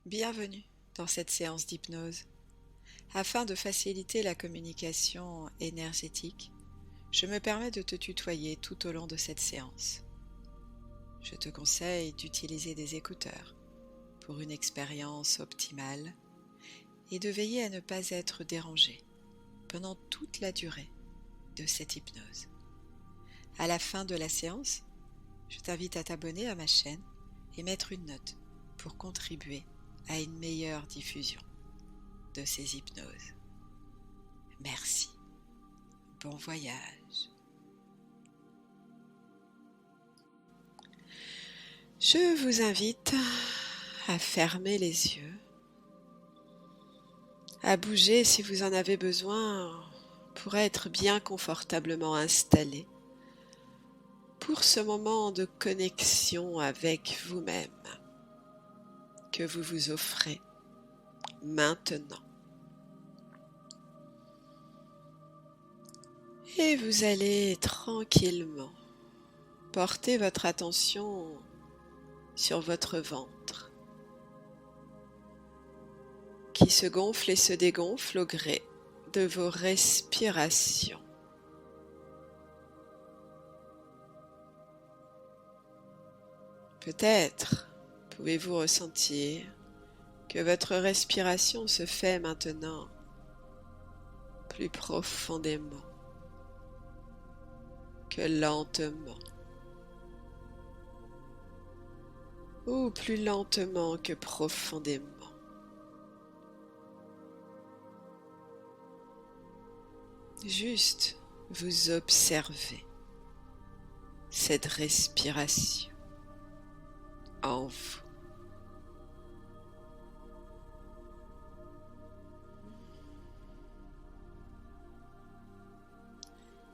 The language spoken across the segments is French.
Bienvenue dans cette séance d'hypnose. Afin de faciliter la communication énergétique, je me permets de te tutoyer tout au long de cette séance. Je te conseille d'utiliser des écouteurs pour une expérience optimale et de veiller à ne pas être dérangé pendant toute la durée de cette hypnose. À la fin de la séance, je t'invite à t'abonner à ma chaîne et mettre une note pour contribuer à une meilleure diffusion de ces hypnoses. Merci. Bon voyage. Je vous invite à fermer les yeux, à bouger si vous en avez besoin pour être bien confortablement installé pour ce moment de connexion avec vous-même que vous vous offrez maintenant. Et vous allez tranquillement porter votre attention sur votre ventre qui se gonfle et se dégonfle au gré de vos respirations. Peut-être pouvez-vous ressentir que votre respiration se fait maintenant plus profondément que lentement, ou plus lentement que profondément. Juste vous observez cette respiration en vous.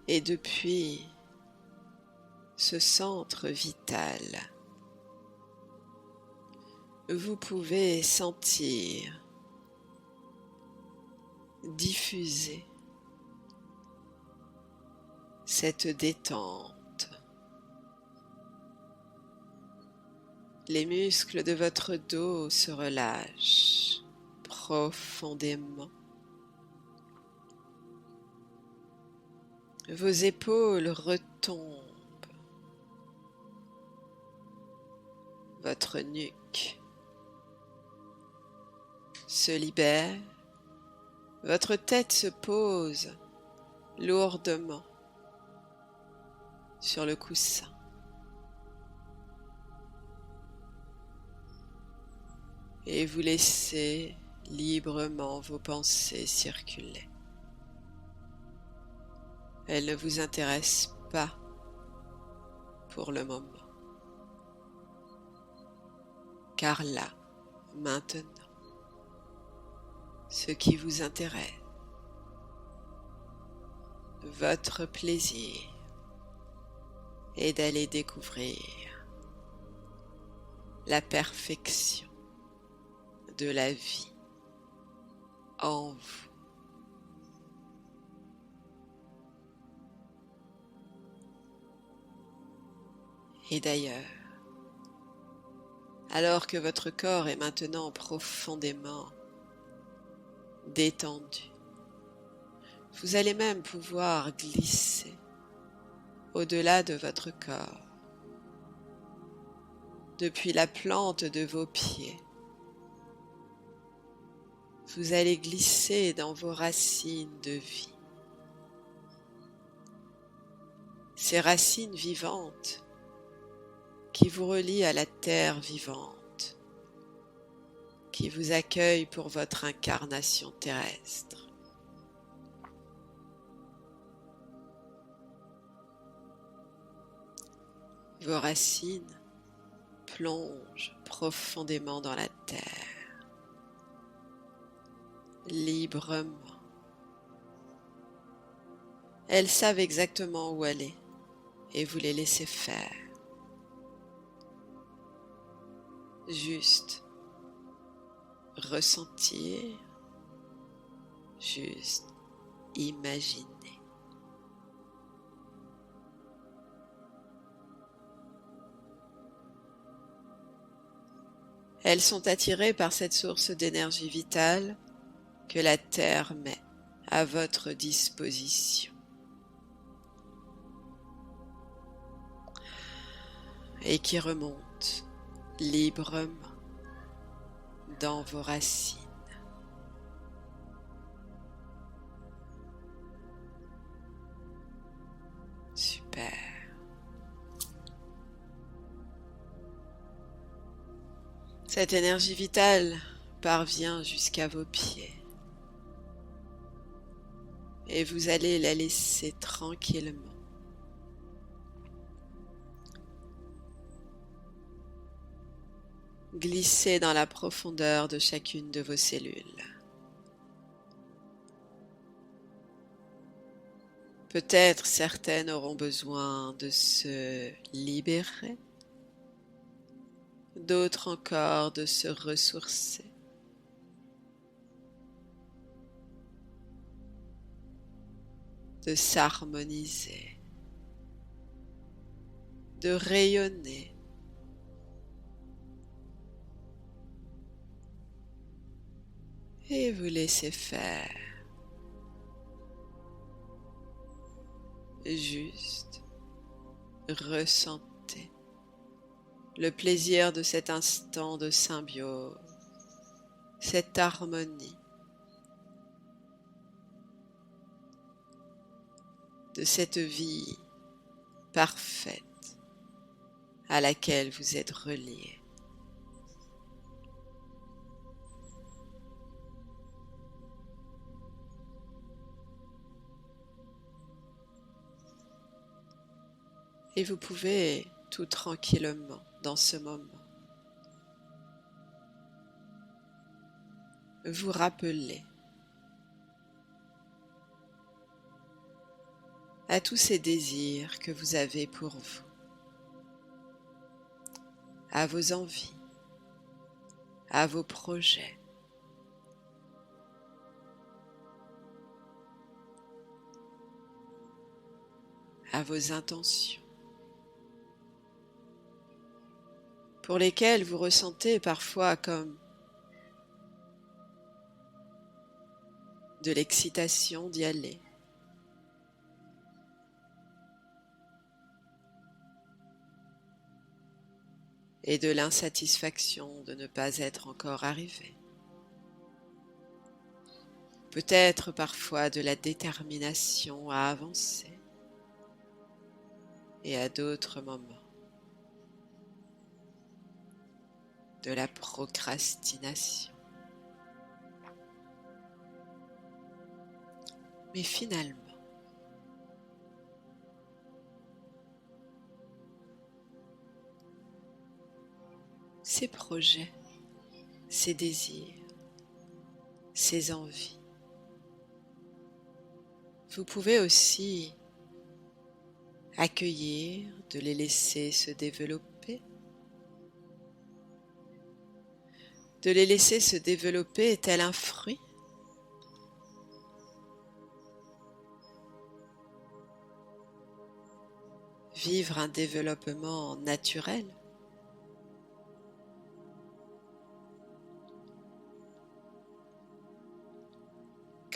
Et depuis ce centre vital, vous pouvez sentir diffuser cette détente. Les muscles de votre dos se relâchent profondément. Vos épaules retombent. Votre nuque se libère. Votre tête se pose lourdement sur le coussin. Et vous laissez librement vos pensées circuler. Elles ne vous intéressent pas pour le moment. Car là, maintenant, ce qui vous intéresse, votre plaisir, est d'aller découvrir la perfection de la vie en vous. Et d'ailleurs, alors que votre corps est maintenant profondément détendu, vous allez même pouvoir glisser au-delà de votre corps, depuis la plante de vos pieds. Vous allez glisser dans vos racines de vie. Ces racines vivantes qui vous relient à la terre vivante, qui vous accueille pour votre incarnation terrestre. Vos racines plongent profondément dans la terre, librement. Elles savent exactement où aller et vous les laissez faire. Juste ressentir, juste imaginer. Elles sont attirées par cette source d'énergie vitale que la Terre met à votre disposition. Et qui remonte librement dans vos racines. Super. Cette énergie vitale parvient jusqu'à vos pieds. Et vous allez la laisser tranquillement glisser dans la profondeur de chacune de vos cellules. Peut-être certaines auront besoin de se libérer, d'autres encore de se ressourcer. De s'harmoniser, de rayonner. Et vous laissez faire. Juste ressentez le plaisir de cet instant de symbiose, cette harmonie, de cette vie parfaite à laquelle vous êtes reliés. Et vous pouvez tout tranquillement dans ce moment vous rappeler à tous ces désirs que vous avez pour vous, à vos envies, à vos projets, à vos intentions, pour lesquelles vous ressentez parfois comme de l'excitation d'y aller. Et de l'insatisfaction de ne pas être encore arrivé. Peut-être parfois de la détermination à avancer. Et à d'autres moments, de la procrastination. Mais finalement, ces projets, ces désirs, ces envies, vous pouvez aussi accueillir, de les laisser se développer, de les laisser se développer tel un fruit. Vivre un développement naturel.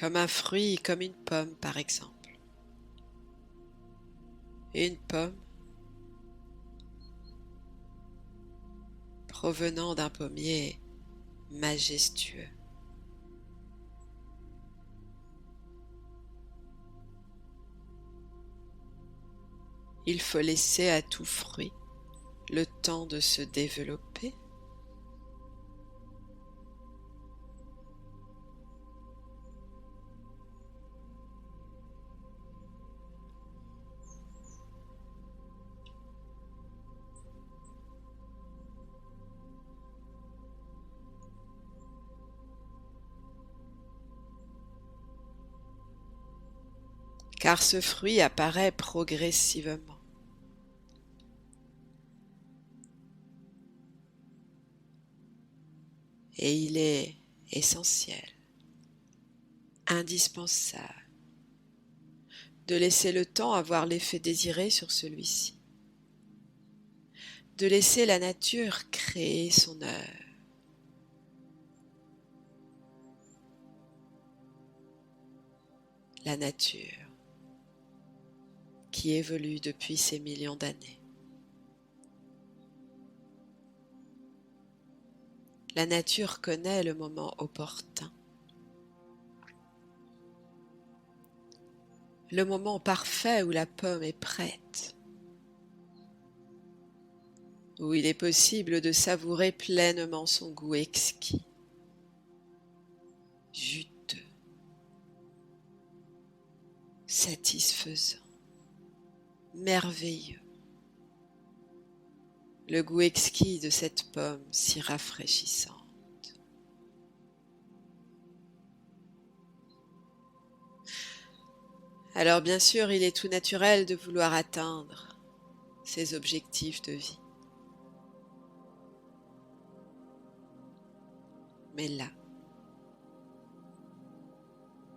Comme un fruit, comme une pomme par exemple. Une pomme provenant d'un pommier majestueux. Il faut laisser à tout fruit le temps de se développer. Car ce fruit apparaît progressivement. Et il est essentiel, indispensable, de laisser le temps avoir l'effet désiré sur celui-ci, de laisser la nature créer son œuvre, la nature qui évolue depuis ces millions d'années. La nature connaît le moment opportun, le moment parfait où la pomme est prête, où il est possible de savourer pleinement son goût exquis, juteux, satisfaisant, merveilleux. Le goût exquis de cette pomme si rafraîchissante. Alors bien sûr, il est tout naturel de vouloir atteindre ces objectifs de vie. Mais là,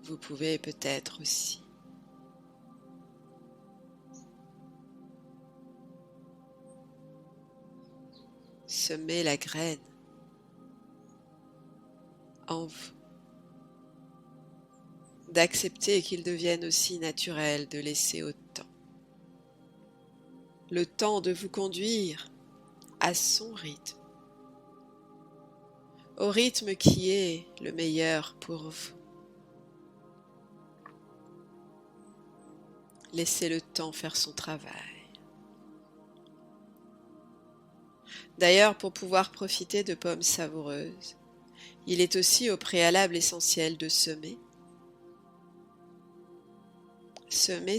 vous pouvez peut-être aussi semer la graine en vous, d'accepter qu'il devienne aussi naturel de laisser autant le temps de vous conduire à son rythme, au rythme qui est le meilleur pour vous. Laissez le temps faire son travail. D'ailleurs, pour pouvoir profiter de pommes savoureuses, il est aussi au préalable essentiel de semer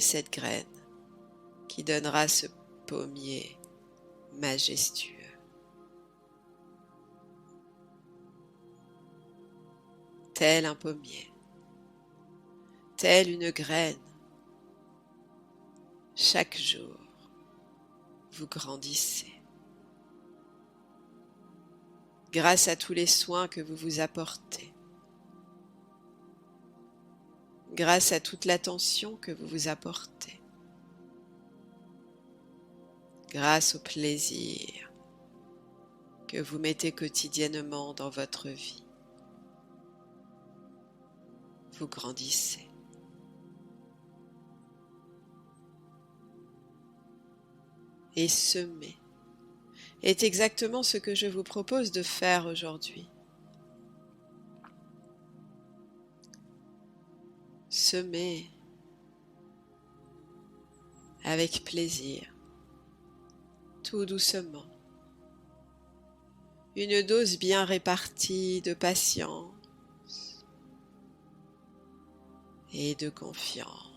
cette graine qui donnera ce pommier majestueux. Tel un pommier, telle une graine, chaque jour, vous grandissez. Grâce à tous les soins que vous vous apportez, grâce à toute l'attention que vous vous apportez, grâce au plaisir que vous mettez quotidiennement dans votre vie, vous grandissez. Et semer est exactement ce que je vous propose de faire aujourd'hui. Semer avec plaisir, tout doucement, une dose bien répartie de patience et de confiance.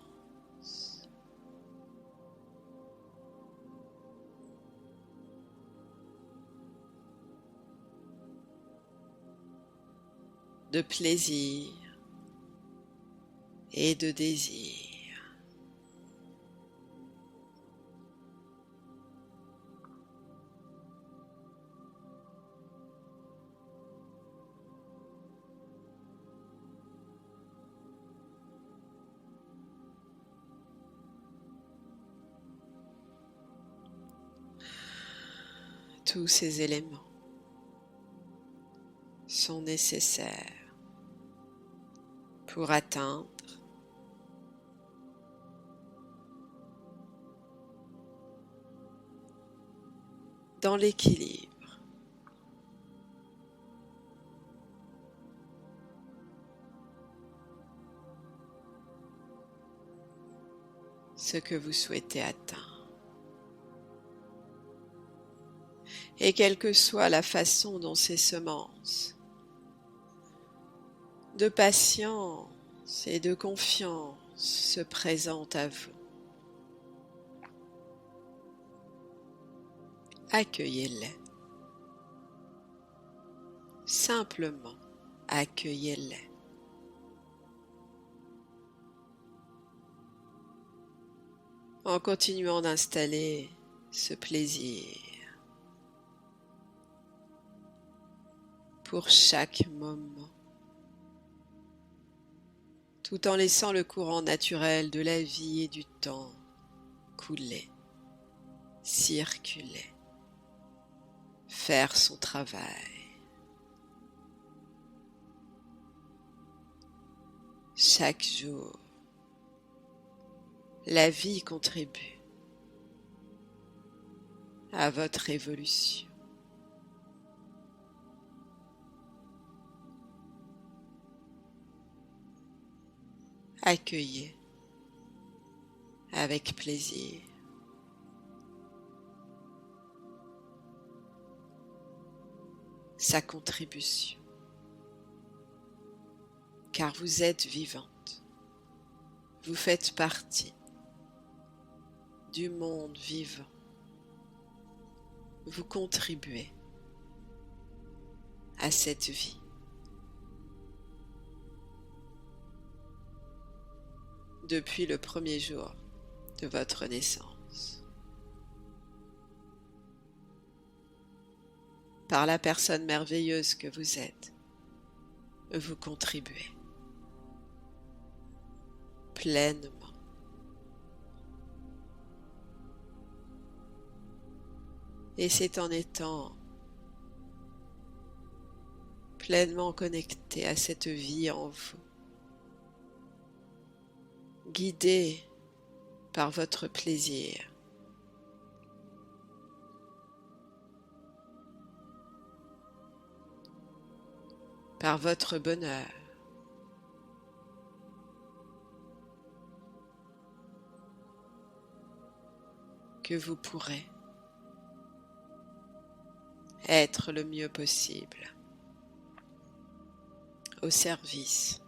De plaisir et de désir. Tous ces éléments sont nécessaires pour atteindre dans l'équilibre ce que vous souhaitez atteindre. Et quelle que soit la façon dont ces semences de patience et de confiance se présentent à vous, accueillez-les. Simplement accueillez-les. En continuant d'installer ce plaisir pour chaque moment, tout en laissant le courant naturel de la vie et du temps couler, circuler, faire son travail. Chaque jour, La vie contribue à votre évolution. Accueillez avec plaisir sa contribution, car vous êtes vivante, vous faites partie du monde vivant, vous contribuez à cette vie. Depuis le premier jour de votre naissance, par la personne merveilleuse que vous êtes, vous contribuez pleinement. Et c'est en étant pleinement connecté à cette vie en vous, guidé par votre plaisir, par votre bonheur, que vous pourrez être le mieux possible au service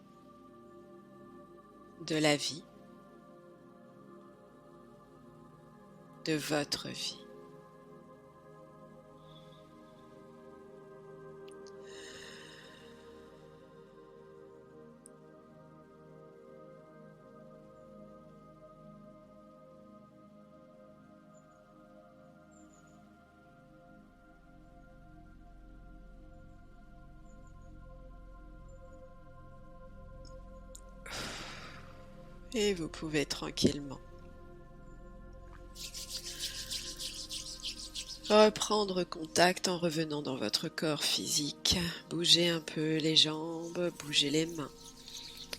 de la vie, de votre vie. Et vous pouvez tranquillement reprendre contact en revenant dans votre corps physique. Bougez un peu les jambes, bougez les mains,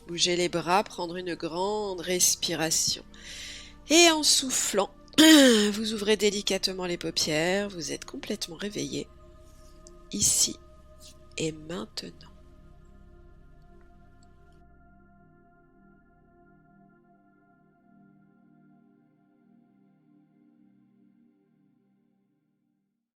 bougez les bras, prendre une grande respiration. Et en soufflant, vous ouvrez délicatement les paupières, vous êtes complètement réveillé, ici et maintenant.